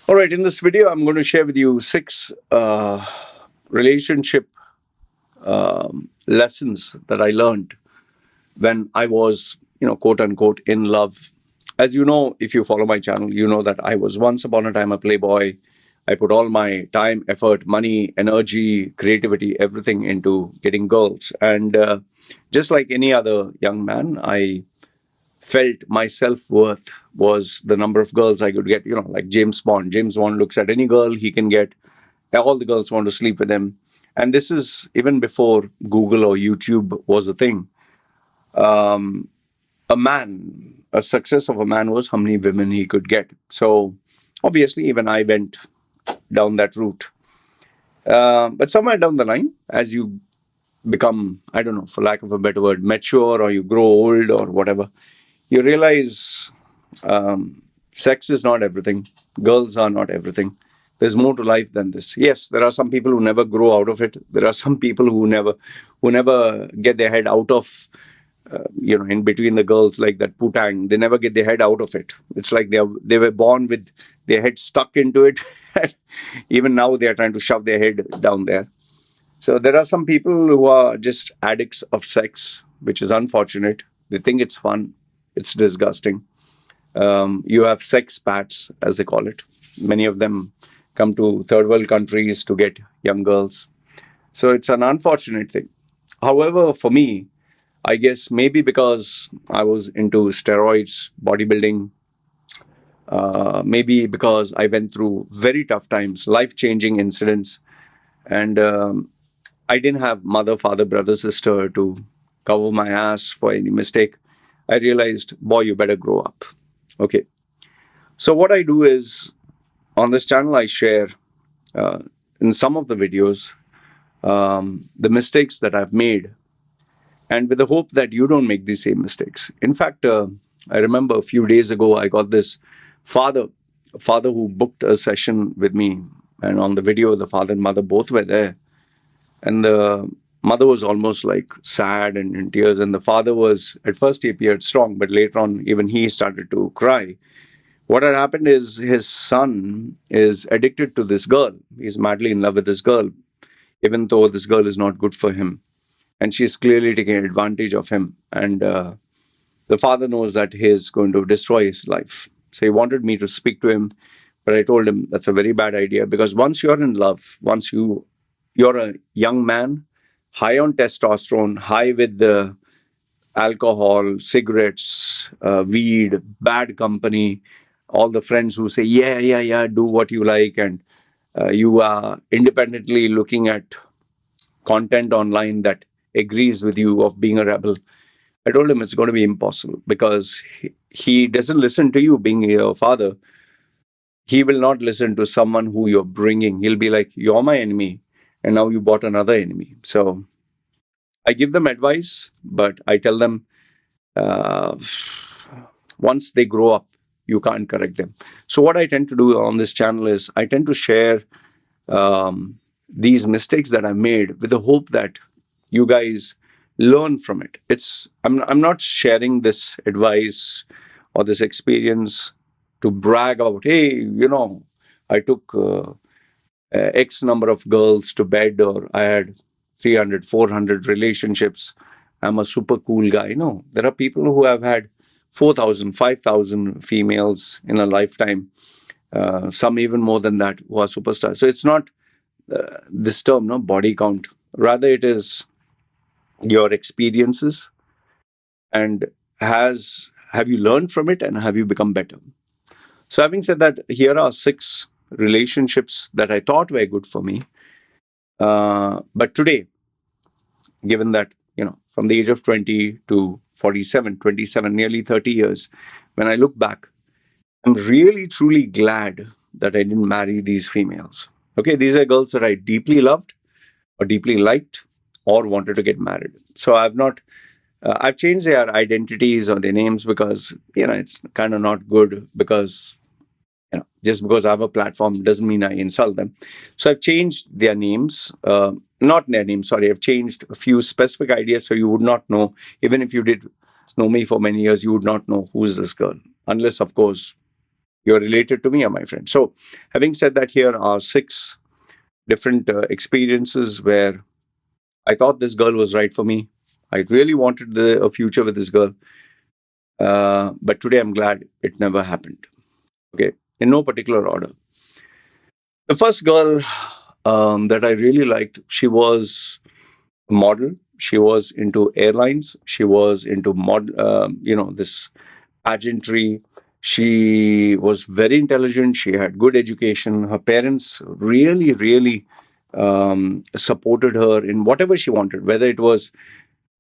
All right, in this video, I'm going to share with you six relationship lessons that I learned when I was, quote unquote, in love. As you know, if you follow my channel, you know that I was once upon a time a playboy. I put all my time, effort, money, energy, creativity, everything into getting girls. And just like any other young man, I felt my self-worth was the number of girls I could get, like James Bond. James Bond looks at any girl he can get. All the girls want to sleep with him. And this is even before Google or YouTube was a thing. A success of a man was how many women he could get. So obviously, even I went down that route. But somewhere down the line, as you become, I don't know, for lack of a better word, mature, or you grow old or whatever, you realize sex is not everything. Girls are not everything. There's more to life than this. Yes, there are some people who never grow out of it. There are some people who never get their head out of, in between the girls, like that putang. They never get their head out of it. It's like they were born with their head stuck into it. Even now, they are trying to shove their head down there. So there are some people who are just addicts of sex, which is unfortunate. They think it's fun. It's disgusting. You have sex pats, as they call it. Many of them come to third world countries to get young girls. So it's an unfortunate thing. However, for me, I guess maybe because I was into steroids, bodybuilding, maybe because I went through very tough times, life-changing incidents, and I didn't have mother, father, brother, sister to cover my ass for any mistake. I realized, boy, you better grow up. Okay. So what I do is, on this channel, I share in some of the videos the mistakes that I've made, and with the hope that you don't make the same mistakes. In fact, I remember a few days ago, I got this father who booked a session with me, and on the video, the father and mother both were there. And the mother was almost like sad and in tears. And the father was, at first he appeared strong, but later on, even he started to cry. What had happened is his son is addicted to this girl. He's madly in love with this girl, even though this girl is not good for him. And she's clearly taking advantage of him. And the father knows that he's going to destroy his life. So he wanted me to speak to him, but I told him that's a very bad idea, because once you're in love, once you're a young man, high on testosterone, high with the alcohol, cigarettes, weed, bad company, all the friends who say, yeah, do what you like, and you are independently looking at content online that agrees with you of being a rebel. I told him it's going to be impossible, because he doesn't listen to you being your father. He will not listen to someone who you're bringing. He'll be like, you're my enemy, and now you bought another enemy. So I give them advice, but I tell them once they grow up, you can't correct them. So what I tend to do on this channel is I tend to share these mistakes that I made with the hope that you guys learn from it. I'm not sharing this advice or this experience to brag about, hey, I took X number of girls to bed, or I had 300, 400 relationships. I'm a super cool guy. No, there are people who have had 4,000, 5,000 females in a lifetime. Some even more than that, who are superstars. So it's not this term, no, body count. Rather, it is your experiences, and have you learned from it, and have you become better? So having said that, here are 6 relationships that I thought were good for me. But today, given that, from the age of 20 to 47, 27, nearly 30 years, when I look back, I'm really, truly glad that I didn't marry these females. Okay, these are girls that I deeply loved or deeply liked or wanted to get married. So I've changed their identities or their names, because, it's kind of not good, because just because I have a platform doesn't mean I insult them. So I've changed their names, not their names, sorry. I've changed a few specific ideas, so you would not know. Even if you did know me for many years, you would not know who is this girl. Unless, of course, You're related to me or my friend. So, having said that, here are six different experiences where I thought this girl was right for me. I really wanted a future with this girl. But today I'm glad it never happened. Okay. In no particular order. The first girl that I really liked, she was a model. She was into airlines. She was into this pageantry. She was very intelligent. She had good education. Her parents really, really supported her in whatever she wanted, whether it was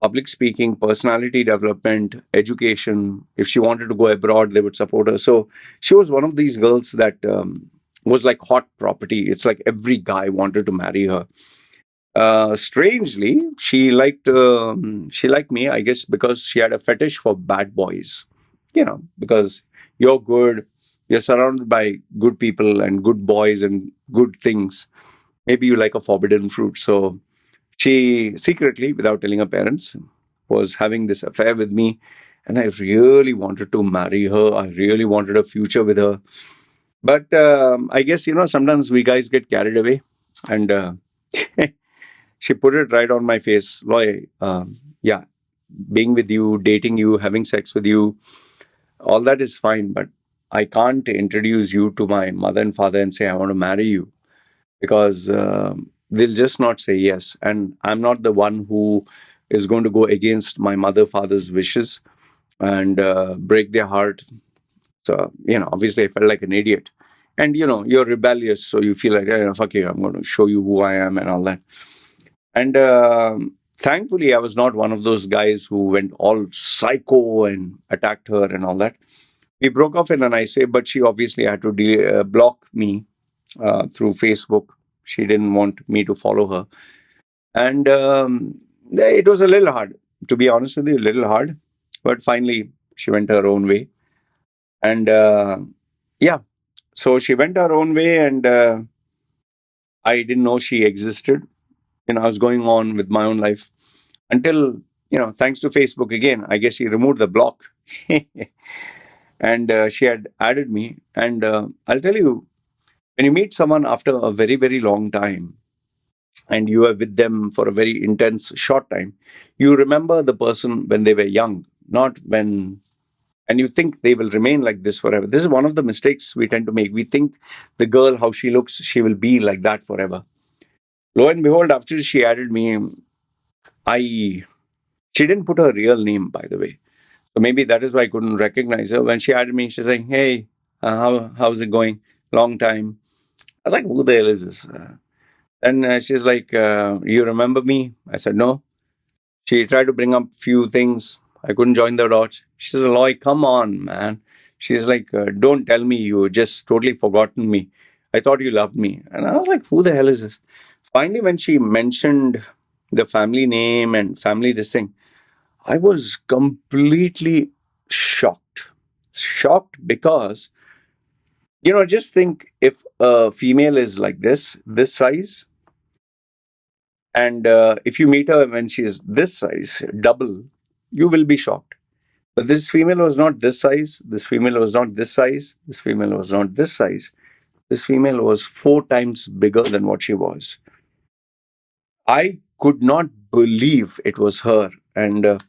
public speaking, personality development, education. If she wanted to go abroad, they would support her. So she was one of these girls that was like hot property. It's like every guy wanted to marry her. Strangely, she liked me, I guess, because she had a fetish for bad boys. Because you're good, you're surrounded by good people and good boys and good things. Maybe you like a forbidden fruit. So she secretly, without telling her parents, was having this affair with me. And I really wanted to marry her. I really wanted a future with her. But I guess, sometimes we guys get carried away. And she put it right on my face. Loy, yeah, being with you, dating you, having sex with you, all that is fine. But I can't introduce you to my mother and father and say, I want to marry you, because they'll just not say yes. And I'm not the one who is going to go against my mother, father's wishes and break their heart. So, obviously I felt like an idiot. And, you're rebellious. So you feel like, fuck you, I'm going to show you who I am and all that. And thankfully, I was not one of those guys who went all psycho and attacked her and all that. We broke off in a nice way, but she obviously had to block me through Facebook. She didn't want me to follow her. And it was a little hard, to be honest with you, a little hard. But finally, she went her own way. And yeah, so she went her own way, and I didn't know she existed. I was going on with my own life until, thanks to Facebook again, I guess she removed the block. And she had added me. And I'll tell you, when you meet someone after a very, very long time, and you are with them for a very intense short time, you remember the person when they were young, not when, and you think they will remain like this forever. This is one of the mistakes we tend to make. We think the girl, how she looks, she will be like that forever. Lo and behold, after she added me, she didn't put her real name, by the way. So maybe that is why I couldn't recognize her. When she added me, she's like, hey, how's it going? Long time. I was like, who the hell is this? And she's like, you remember me? I said, no. She tried to bring up few things. I couldn't join the dots. She's like, come on, man. She's like, don't tell me you just totally forgotten me. I thought you loved me. And I was like, who the hell is this? Finally, when she mentioned the family name and family this thing, I was completely shocked. Shocked because, just think, if a female is like this size, and if you meet her when she is this size, double, you will be shocked. But this female was not this size. This female was not this size. This female was not this size. This female was 4 times bigger than what she was. I could not believe it was her. And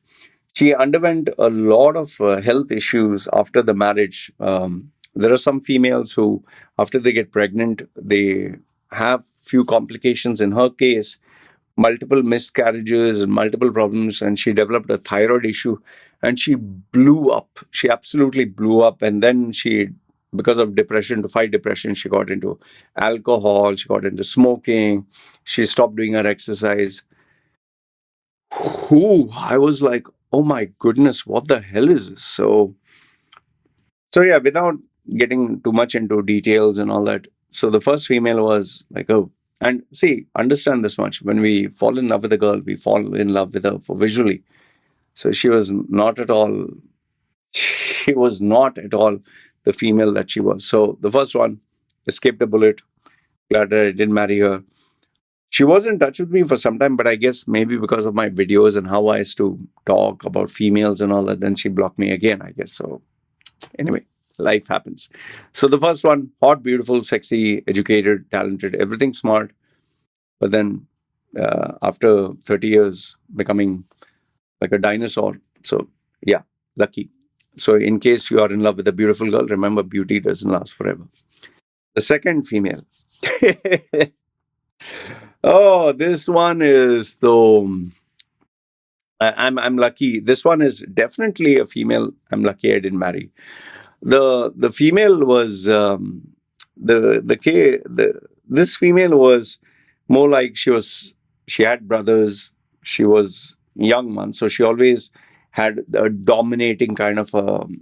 she underwent a lot of health issues after the marriage. There are some females who, after they get pregnant, they have few complications. In her case, multiple miscarriages and multiple problems, and she developed a thyroid issue, and she blew up. She absolutely blew up. And then she, because of depression, to fight depression, she got into alcohol, she got into smoking, she stopped doing her exercise. I was like, oh my goodness, what the hell is this? So yeah, without getting too much into details and all that. So the first female was like, oh, and see, understand this much. When we fall in love with a girl, we fall in love with her for visually. So she was not at all, the female that she was. So the first one, escaped a bullet. Glad that I didn't marry her. She was in touch with me for some time, but I guess maybe because of my videos and how I used to talk about females and all that, then she blocked me again, I guess. So anyway, life happens. So the first one, hot, beautiful, sexy, educated, talented, everything smart. But then after 30 years, becoming like a dinosaur. So yeah, lucky. So in case you are in love with a beautiful girl, remember beauty doesn't last forever. The second female. Oh, this one is though. I'm lucky. This one is definitely a female. I'm lucky I didn't marry. The female was the this female was more like she had brothers. She was young one, so she always had a dominating kind of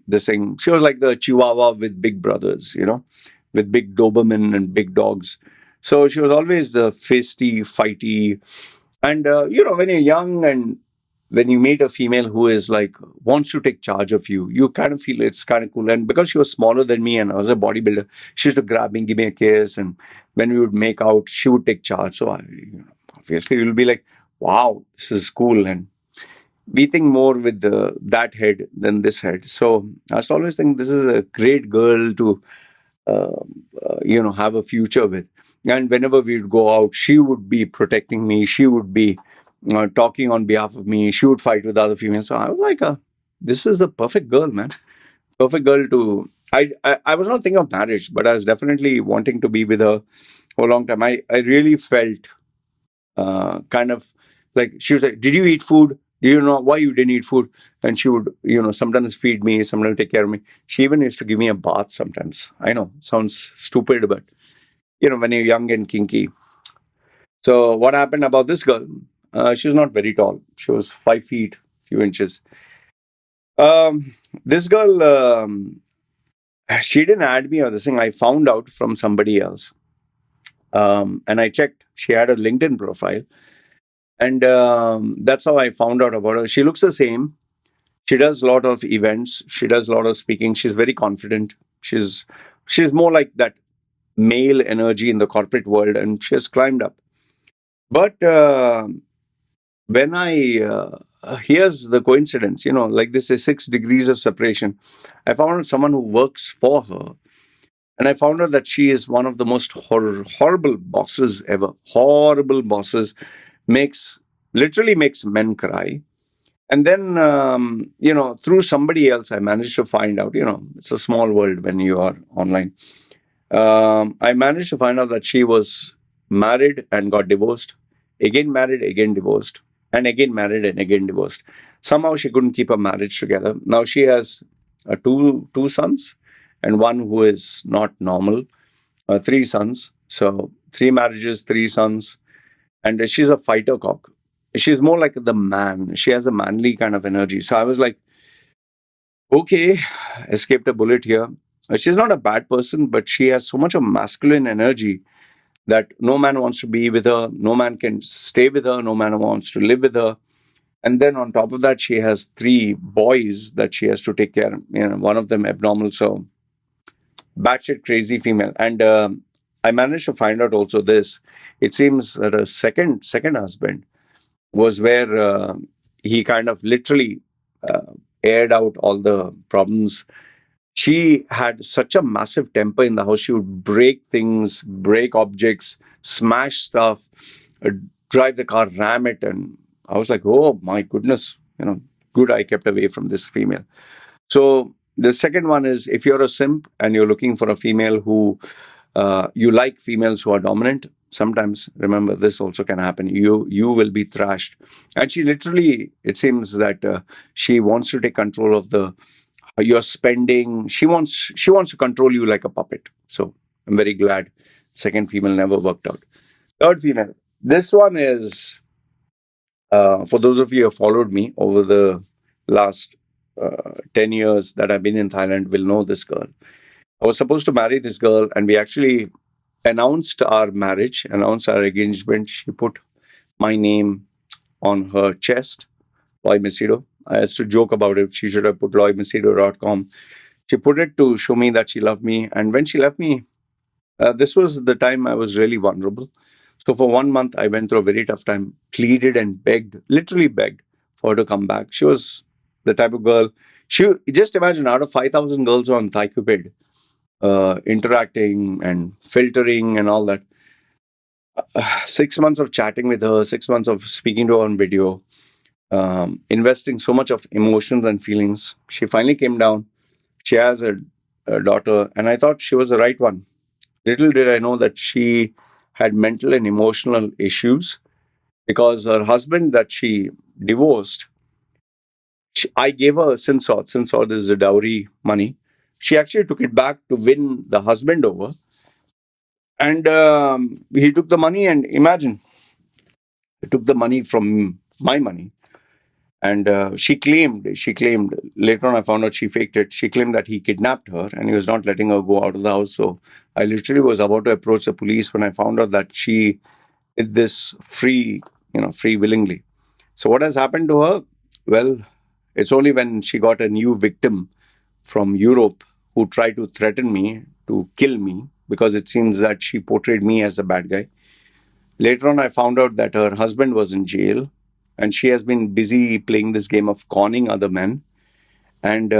this thing. She was like the Chihuahua with big brothers, with big Doberman and big dogs. So she was always the feisty, fighty, and when you're young and when you meet a female who is like wants to take charge of you, you kind of feel it's kind of cool. And because she was smaller than me and I was a bodybuilder, she used to grab me, give me a kiss, and when we would make out, she would take charge. So obviously, you'll be like, "Wow, this is cool." And we think more with that head than this head. So I used to always think this is a great girl to have a future with. And whenever we'd go out, she would be protecting me. She would be talking on behalf of me. She would fight with other females. So I was like, this is the perfect girl, man. Perfect girl to. I was not thinking of marriage, but I was definitely wanting to be with her for a long time. I really felt kind of like she was like, "Did you eat food? Do you know why you didn't eat food?" And she would, sometimes feed me, sometimes take care of me. She even used to give me a bath sometimes. I know, sounds stupid, but when you're young and kinky. So what happened about this girl? She was not very tall. She was 5 feet, few inches. This girl, she didn't add me or this thing. I found out from somebody else. And I checked. She had a LinkedIn profile. And that's how I found out about her. She looks the same. She does a lot of events. She does a lot of speaking. She's very confident. She's more like that male energy in the corporate world, and she has climbed up. But when I here's the coincidence, like this is 6 degrees of separation. I found out someone who works for her, and I found out that she is one of the most horrible bosses ever. Horrible bosses literally makes men cry. And then, through somebody else, I managed to find out, it's a small world when you are online. I managed to find out that she was married and got divorced, again married, again divorced, and again married and again divorced. Somehow she couldn't keep her marriage together. Now she has two sons and one who is not normal, 3 sons. So 3 marriages, 3 sons, and she's a fighter cock. She's more like the man. She has a manly kind of energy. So I was like, okay, escaped a bullet here. She's not a bad person, but she has so much of masculine energy that no man wants to be with her, no man can stay with her, no man wants to live with her. And then on top of that, she has 3 boys that she has to take care of. One of them abnormal, so batshit crazy female. And I managed to find out also this. It seems that her second husband was where he kind of literally aired out all the problems. She had such a massive temper in the house. She would break things, break objects, smash stuff, uh, drive the car, ram it. And I was like, oh my goodness, good I kept away from this female. So the second one is if you're a simp and you're looking for a female who you like females who are dominant, sometimes remember this also can happen. You will be thrashed. And she literally, it seems that she wants to take control of the your spending. She wants to control you like a puppet. So I'm very glad second female never worked out. Third female. This one is for those of you who have followed me over the last 10 years that I've been in Thailand will know this girl. I was supposed to marry this girl, and we actually announced our marriage, announced our engagement. She put my name on her chest, Loy Machedo. I used to joke about it. She should have put loymacedo.com. She put it to show me that she loved me. And when she left me, this was the time I was really vulnerable. So for 1 month, I went through a very tough time, pleaded and begged, literally begged for her to come back. She was the type of girl, She just imagine out of 5,000 girls on Thaikupid, interacting and filtering and all that. 6 months of chatting with her, 6 months of speaking to her on video, investing so much of emotions and feelings. She finally came down. She has a daughter, and I thought she was the right one. Little did I know that she had mental and emotional issues because her husband that she divorced, I gave her since all this is a dowry money. She actually took it back to win the husband over, and he took the money. And imagine, he took the money from my money. And she claimed later on, I found out she faked it. She claimed that he kidnapped her and he was not letting her go out of the house. So I literally was about to approach the police when I found out that she did this free willingly. So what has happened to her? Well, it's only when she got a new victim from Europe who tried to threaten me to kill me because it seems that she portrayed me as a bad guy. Later on, I found out that her husband was in jail and she has been busy playing this game of conning other men. And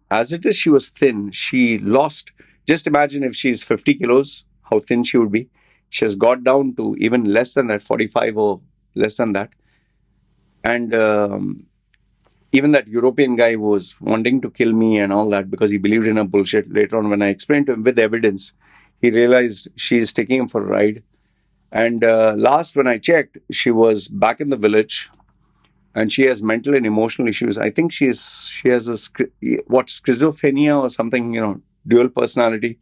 as it is, she was thin. She lost, just imagine if she's 50 kilos, how thin she would be. She has got down to even less than that, 45 or less than that. And even that European guy was wanting to kill me and all that because he believed in a bullshit. Later on, when I explained to him with evidence, he realized she is taking him for a ride. And last, when I checked, she was back in the village, and she has mental and emotional issues. I think she has schizophrenia or something, dual personality.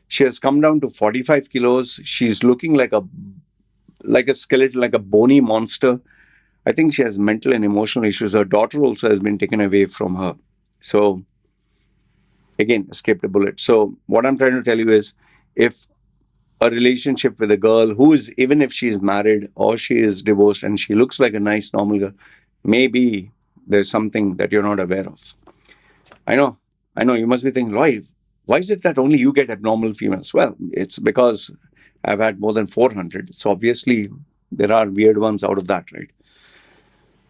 She has come down to 45 kilos. She's looking like a skeleton, like a bony monster. I think she has mental and emotional issues. Her daughter also has been taken away from her. So again, escaped a bullet. So what I'm trying to tell you is, if a relationship with a girl who is, even if she's married or she is divorced and she looks like a nice normal girl, maybe there's something that you're not aware of. I know, you must be thinking, why is it that only you get abnormal females? Well, it's because I've had more than 400. So obviously there are weird ones out of that, right?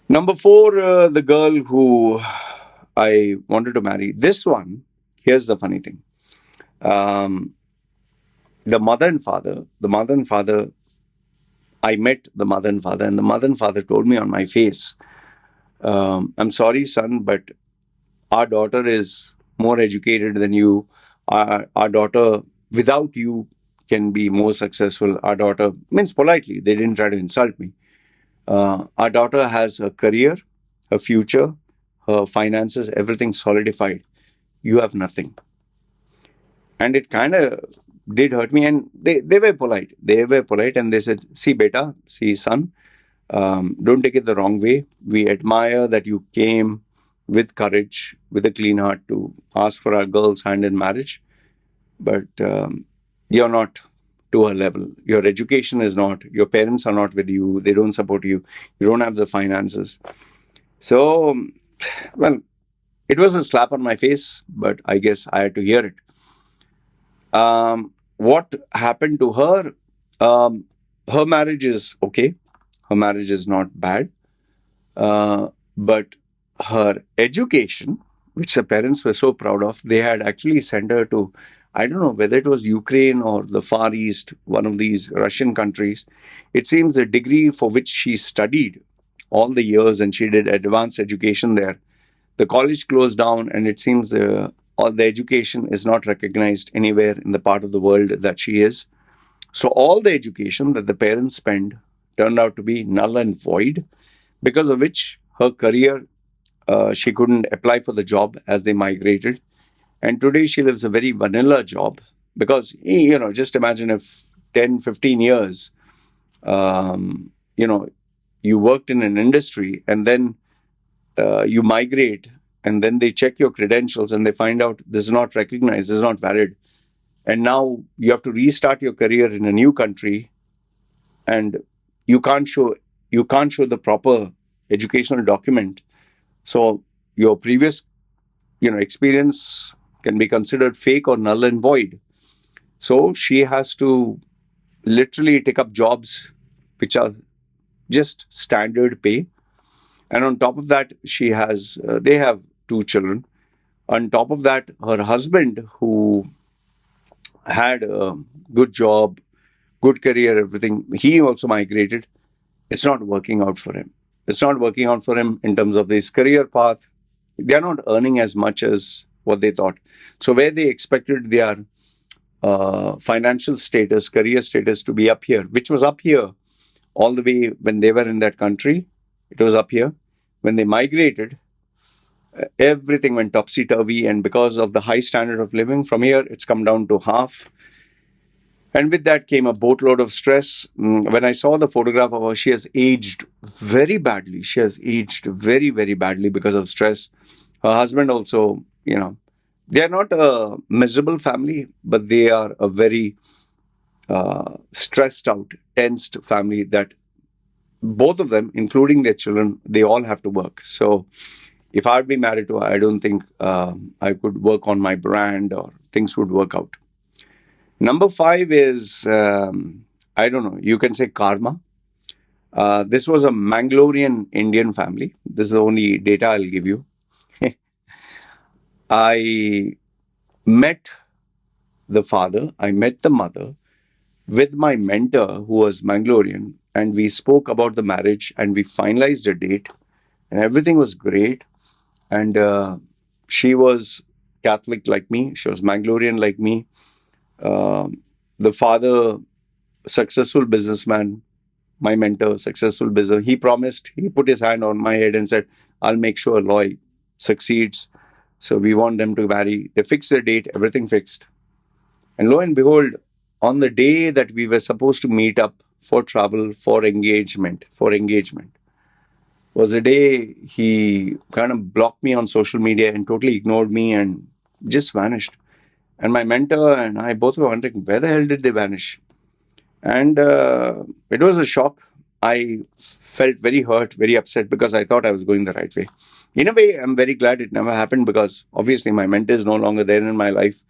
Number four, the girl who I wanted to marry. This one, here's the funny thing. Um, the mother and father, I met the mother and father, and the mother and father told me on my face, I'm sorry, son, but our daughter is more educated than you. Our daughter, without you, can be more successful. Our daughter, means politely, they didn't try to insult me. Our daughter has a career, a future, her finances, everything solidified. You have nothing. And it kind of did hurt me. And they were polite. They were polite and they said, see, beta, see, son, don't take it the wrong way. We admire that you came with courage, with a clean heart to ask for our girl's hand in marriage. But you're not to her level. Your education is not, your parents are not with you. They don't support you. You don't have the finances. So, well, it was a slap on my face, but I guess I had to hear it. What happened to her? Her marriage is okay. Her marriage is not bad. But her education, which the parents were so proud of, they had actually sent her to, I don't know whether it was Ukraine or the Far East, one of these Russian countries. It seems the degree for which she studied all the years and she did advanced education there, the college closed down, and it seems all the education is not recognized anywhere in the part of the world that she is. So all the education that the parents spent turned out to be null and void, because of which her career, she couldn't apply for the job as they migrated. And today she lives a very vanilla job because, just imagine if 10, 15 years, um, you know, you worked in an industry and then you migrate and then they check your credentials and they find out this is not recognized, this is not valid. And now you have to restart your career in a new country, and you can't show the proper educational document. So your previous experience can be considered fake or null and void. So she has to literally take up jobs which are just standard pay. And on top of that, they have two children. On top of that, her husband, who had a good job, good career, everything, he also migrated. It's not working out for him. It's not working out for him in terms of his career path. They are not earning as much as what they thought. So, where they expected their financial status, career status to be up here, which was up here all the way when they were in that country, it was up here. When they migrated, everything went topsy turvy. And because of the high standard of living, from here, it's come down to half. And with that came a boatload of stress. When I saw the photograph of her, she has aged very badly. She has aged very, very badly because of stress. Her husband also, they are not a miserable family, but they are a very stressed out, tensed family that both of them, including their children, they all have to work. So if I'd be married to her, I don't think I could work on my brand or things would work out. Number five is, I don't know, you can say karma. This was a Mangalorean Indian family. This is the only data I'll give you. I met the father, I met the mother with my mentor who was Mangalorean, and we spoke about the marriage and we finalized a date, and everything was great. And she was Catholic like me, she was Mangalorean like me. The father, successful businessman, my mentor, successful business. He promised, he put his hand on my head and said, I'll make sure Loy succeeds. So we want them to marry. They fixed the date, everything fixed. And lo and behold, on the day that we were supposed to meet up for travel, for engagement, was the day he kind of blocked me on social media and totally ignored me and just vanished. And my mentor and I both were wondering, where the hell did they vanish? And it was a shock. I felt very hurt, very upset because I thought I was going the right way. In a way, I'm very glad it never happened because obviously my mentor is no longer there in my life.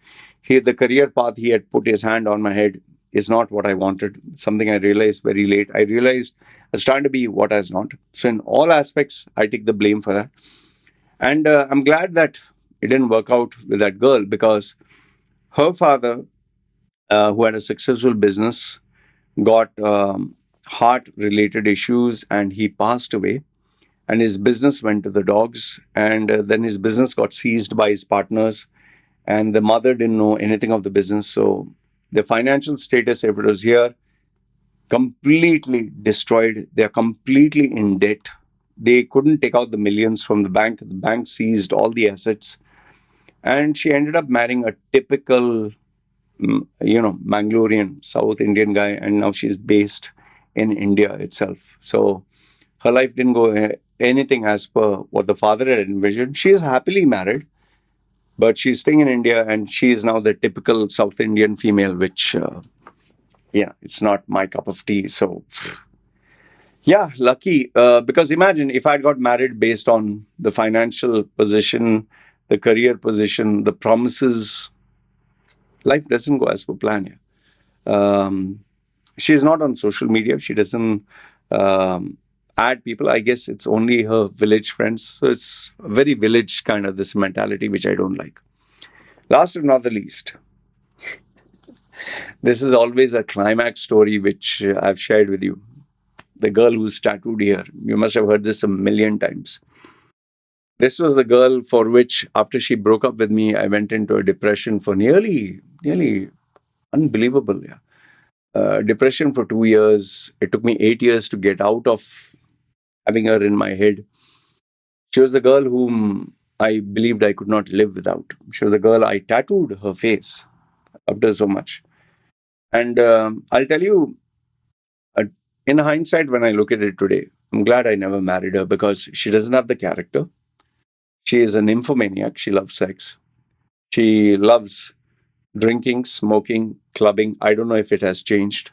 The career path he had put his hand on my head is not what I wanted. Something I realized very late. I realized I was trying to be what I was not. So in all aspects, I take the blame for that. And I'm glad that it didn't work out with that girl because her father, who had a successful business, got heart related issues and he passed away. And his business went to the dogs. And then his business got seized by his partners. And the mother didn't know anything of the business. So the financial status, if it was here, completely destroyed. They're completely in debt. They couldn't take out the millions from the bank. The bank seized all the assets. And she ended up marrying a typical Mangalorean South Indian guy, and now she's based in India itself. So her life didn't go anything as per what the father had envisioned. She is happily married, but she's staying in India, and she is now the typical South Indian female, which, it's not my cup of tea. So, yeah, lucky. Because imagine if I'd got married based on the financial position, the career position, the promises, life doesn't go as per plan here. She's not on social media. She doesn't add people. I guess it's only her village friends. So it's a very village kind of this mentality, which I don't like. Last but not the least, this is always a climax story which I've shared with you. The girl who's tattooed here. You must have heard this a million times. This was the girl for which, after she broke up with me, I went into a depression for nearly unbelievable. Yeah. Depression for 2 years. It took me 8 years to get out of having her in my head. She was the girl whom I believed I could not live without. She was the girl I tattooed her face after so much. And I'll tell you, uh, in hindsight, when I look at it today, I'm glad I never married her because she doesn't have the character. She is an nymphomaniac. She loves sex. She loves drinking, smoking, clubbing. I don't know if it has changed.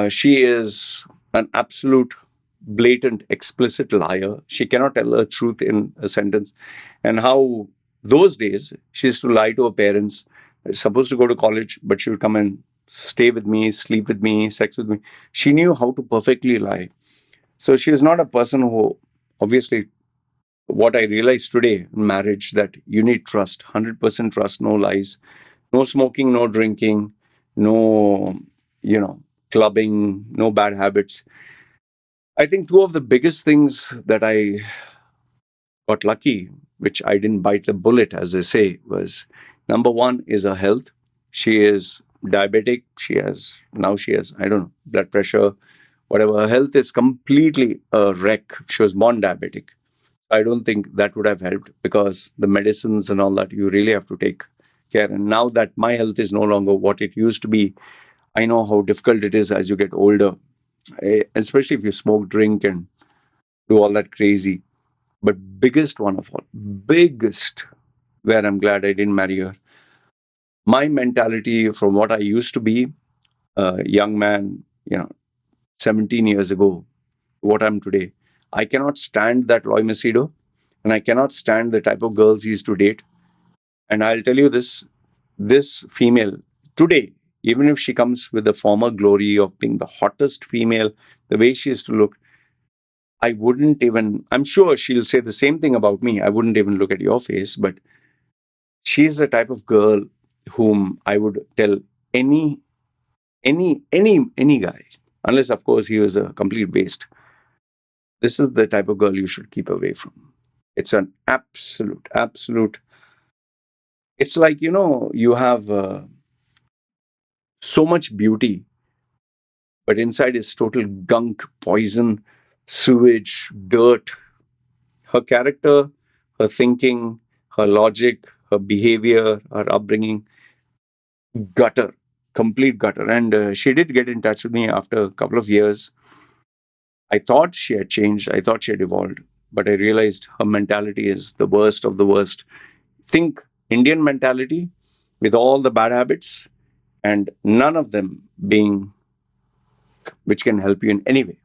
She is an absolute blatant, explicit liar. She cannot tell the truth in a sentence. And how those days she used to lie to her parents. Supposed to go to college, but she would come and stay with me, sleep with me, sex with me. She knew how to perfectly lie. So she is not a person who obviously, what I realized today in marriage, that you need trust, 100% trust, no lies, no smoking, no drinking, no, you know, clubbing, no bad habits. I think two of the biggest things that I got lucky, which I didn't bite the bullet, as they say, was number one is her health. She is diabetic. She has, I don't know, blood pressure, whatever. Her health is completely a wreck. She was born diabetic. I don't think that would have helped, because the medicines and all that, you really have to take care. And now that my health is no longer what it used to be, I know how difficult it is as you get older, especially if you smoke, drink, and do all that crazy. But biggest one of all, biggest, where I'm glad I didn't marry her. My mentality from what I used to be, a young man, 17 years ago, what I'm today, I cannot stand that Roy Macedo, and I cannot stand the type of girls he used to date. And I'll tell you this female today, even if she comes with the former glory of being the hottest female, the way she used to look, I wouldn't even, I'm sure she'll say the same thing about me. I wouldn't even look at your face, but she's the type of girl whom I would tell any, any guy, unless of course he was a complete waste. This is the type of girl you should keep away from. It's an absolute. It's like, you have so much beauty, but inside is total gunk, poison, sewage, dirt. Her character, her thinking, her logic, her behavior, her upbringing, gutter, complete gutter. And she did get in touch with me after a couple of years. I thought she had changed, I thought she had evolved, but I realized her mentality is the worst of the worst. Think Indian mentality with all the bad habits, and none of them being which can help you in any way.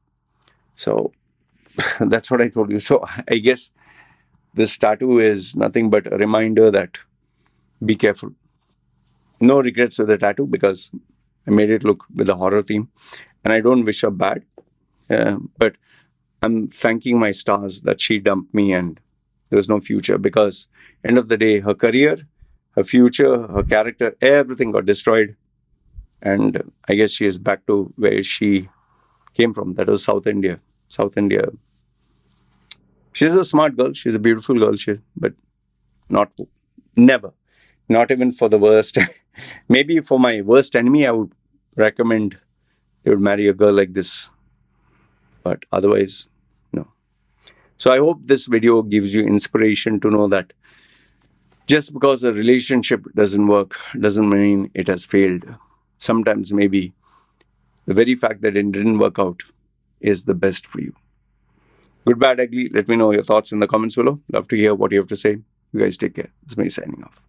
So that's what I told you. So I guess this tattoo is nothing but a reminder that be careful. No regrets with the tattoo, because I made it look with a horror theme, and I don't wish her bad. But I'm thanking my stars that she dumped me and there was no future, because end of the day, her career, her future, her character, everything got destroyed. And I guess she is back to where she came from. That was South India. South India. She's a smart girl. She's a beautiful girl. But not, never, not even for the worst. Maybe for my worst enemy, I would recommend they would marry a girl like this. But otherwise, no. So I hope this video gives you inspiration to know that just because a relationship doesn't work doesn't mean it has failed. Sometimes maybe the very fact that it didn't work out is the best for you. Good, bad, ugly. Let me know your thoughts in the comments below. Love to hear what you have to say. You guys take care. This is me signing off.